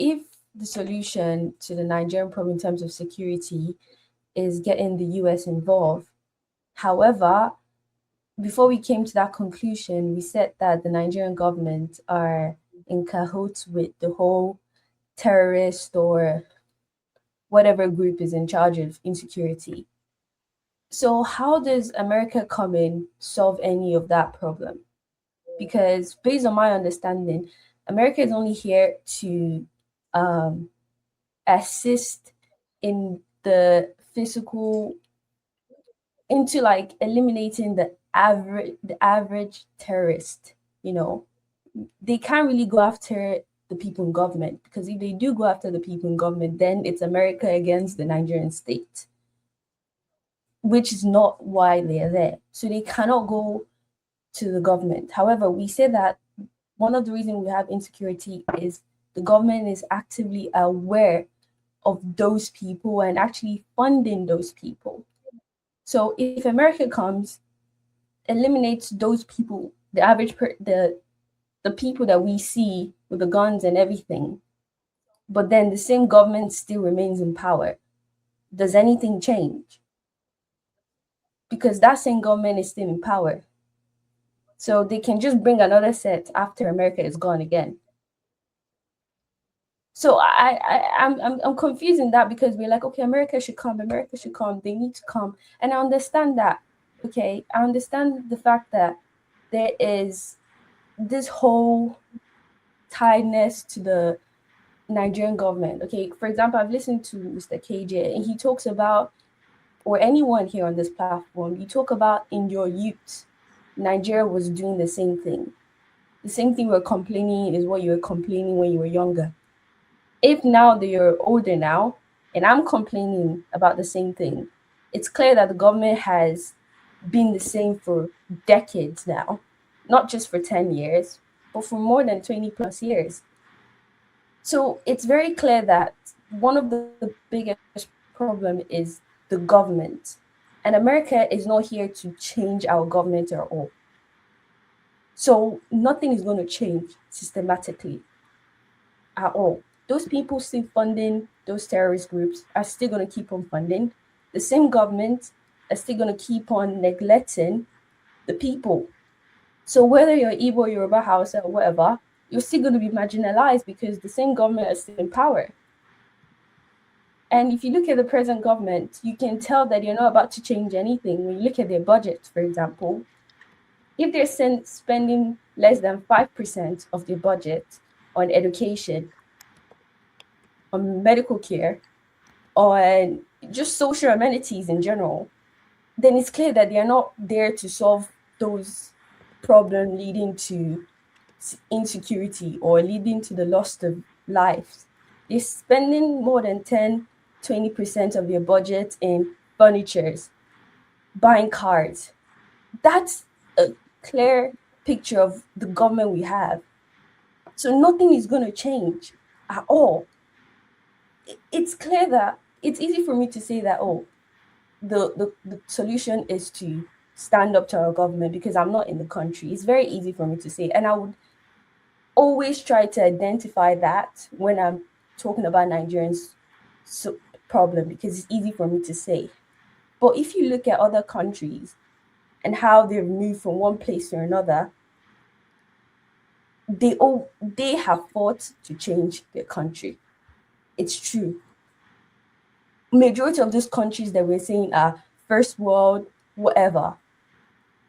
if the solution to the Nigerian problem in terms of security is getting the US involved, however, before we came to that conclusion, we said that the Nigerian government are in cahoots with the whole terrorist or whatever group is in charge of insecurity. So, how does America come in solve any of that problem? Because, based on my understanding, America is only here to um, assist in the physical, into like eliminating the average terrorist. You know, they can't really go after the people in government, because if they do go after the people in government, then it's America against the Nigerian state, which is not why they're there. So they cannot go to the government. However, we say that one of the reasons we have insecurity is the government is actively aware of those people and actually funding those people. So if America comes, eliminates those people, the people that we see with the guns and everything, but then the same government still remains in power, does anything change? Because that same government is still in power. So they can just bring another set after America is gone again. So I'm confused in that, because we're like, okay, America should come, they need to come. And I understand that. Okay. I understand the fact that there is this whole tiedness to the Nigerian government. Okay, for example, I've listened to Mr. KJ, and he talks about, or anyone here on this platform, you talk about in your youth, Nigeria was doing the same thing. The same thing we're complaining is what you were complaining when you were younger. If now that you're older now, and I'm complaining about the same thing, it's clear that the government has been the same for decades now, not just for 10 years, but for more than 20 plus years. So it's very clear that one of the biggest problem is the government. And America is not here to change our government at all. So nothing is going to change systematically at all. Those people still funding those terrorist groups are still going to keep on funding. The same government are still going to keep on neglecting the people. So whether you're Igbo, Yoruba, Hausa, or whatever, you're still going to be marginalized because the same government is still in power. And if you look at the present government, you can tell that you're not about to change anything. When you look at their budget, for example, if they're spending less than 5% of their budget on education, on medical care, on just social amenities in general, then it's clear that they are not there to solve those problems leading to insecurity or leading to the loss of lives. They're spending more than 10-20% of their budget in furnitures, buying cars. That's a clear picture of the government we have. So nothing is going to change at all. It's clear that it's easy for me to say that, oh, the solution is to stand up to our government because I'm not in the country. It's very easy for me to say. And I would always try to identify that when I'm talking about Nigerians' problem, because it's easy for me to say. But if you look at other countries and how they've moved from one place to another, they have fought to change their country. It's true. Majority of these countries that we're saying are first world, whatever,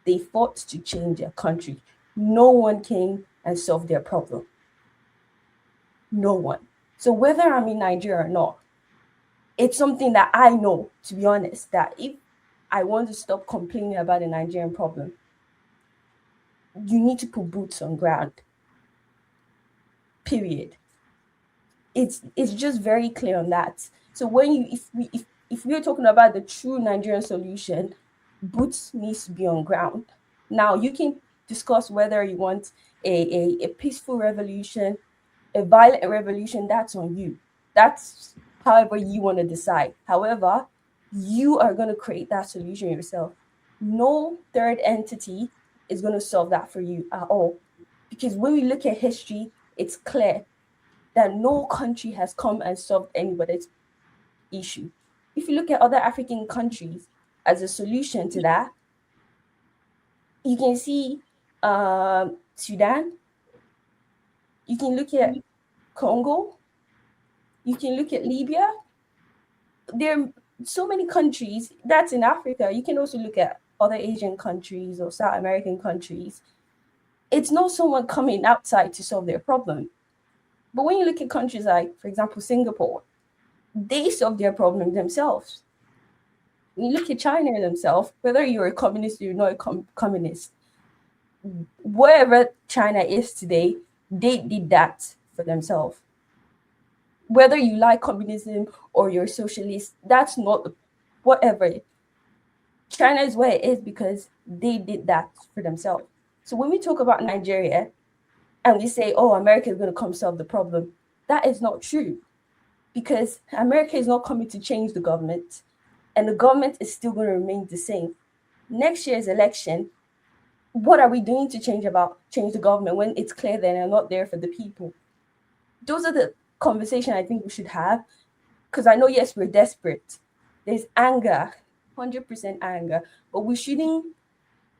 they fought to change their country. No one came and solved their problem. No one. So whether I'm in Nigeria or not, it's something that I know, to be honest, that if I want to stop complaining about the Nigerian problem, you need to put boots on ground. Period. It's just very clear on that. So when you if we're talking about the true Nigerian solution, boots needs to be on ground. Now you can discuss whether you want a peaceful revolution, a violent revolution, that's on you. That's however you want to decide. However, you are going to create that solution yourself. No third entity is going to solve that for you at all. Because when we look at history, it's clear that no country has come and solved anybody's issue. If you look at other African countries as a solution to that, you can see Sudan, you can look at Congo, you can look at Libya. There are so many countries that's in Africa. You can also look at other Asian countries or South American countries. It's not someone coming outside to solve their problem. But when you look at countries like, for example, Singapore, they solve their problem themselves. When you look at China themselves, whether you're a communist or you're not a communist, wherever China is today, they did that for themselves. Whether you like communism or you're socialist, that's not whatever. China is where it is because they did that for themselves. So when we talk about Nigeria and we say, oh, America is going to come solve the problem, that is not true, because America is not coming to change the government, and the government is still going to remain the same. Next year's election, what are we doing to change the government when it's clear that they're not there for the people? Those are the conversation I think we should have, because I know, yes, we're desperate. There's anger, 100% anger, but we shouldn't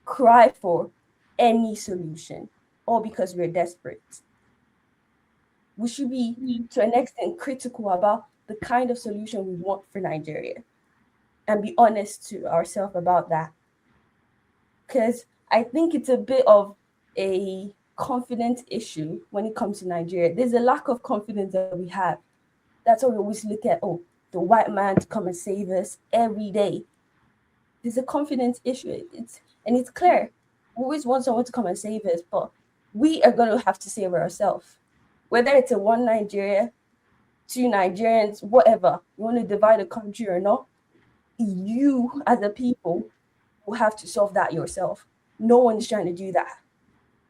cry for any solution or because we're desperate. We should be, to an extent, critical about the kind of solution we want for Nigeria and be honest to ourselves about that. Because I think it's a bit of a confidence issue when it comes to Nigeria. There's a lack of confidence that we have. That's why we always look at, oh, the white man to come and save us every day. There's a confidence issue. It's clear. We always want someone to come and save us, but we are going to have to save ourselves. Whether it's a one Nigeria, two Nigerians, whatever, you want to divide a country or not, you as a people will have to solve that yourself. No one's trying to do that.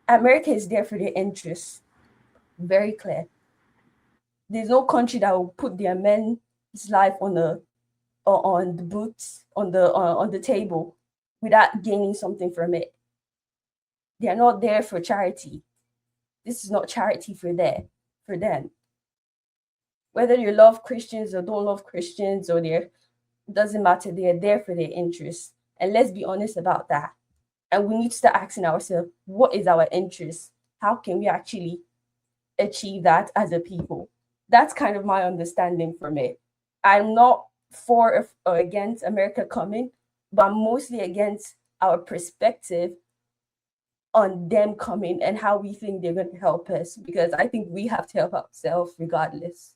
America is there for their interests. Very clear. There's no country that will put their men's life on the boots on the table without gaining something from it. They are not there for charity. This is not charity for them. Whether you love Christians or don't love Christians, or doesn't matter. They are there for their interests, and let's be honest about that. And we need to start asking ourselves, what is our interest? How can we actually achieve that as a people? That's kind of my understanding from it. I'm not for or against America coming, but I'm mostly against our perspective on them coming and how we think they're going to help us, because I think we have to help ourselves regardless.